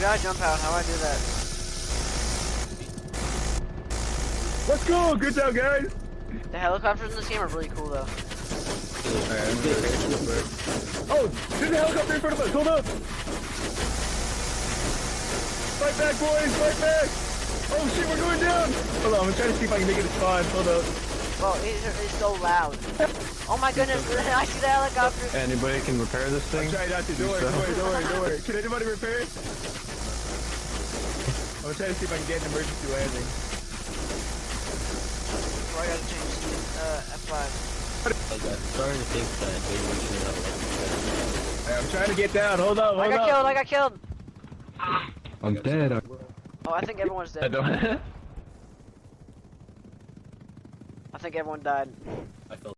We gotta jump out. How do I do that? Let's go! Good job, guys! The helicopters in this game are really cool, though. Oh, there's a helicopter in front of us! Hold up! Fight back, boys! Fight back! Oh shit, we're going down! Hold on, I'm trying to see if I can make it a spawn. Hold up. Well, it's so loud. Oh my goodness, I see the helicopter. Anybody can repair this thing? I'm trying not to. Don't worry. Can anybody repair it? I'm trying to see if I can get an emergency landing. Oh, I gotta change F5. I'm starting to think that maybe we should have Hey, I'm trying to get down. Hold up, hold up. I got killed. I'm dead. Oh, I think everyone's dead. I don't. I think everyone died. I felt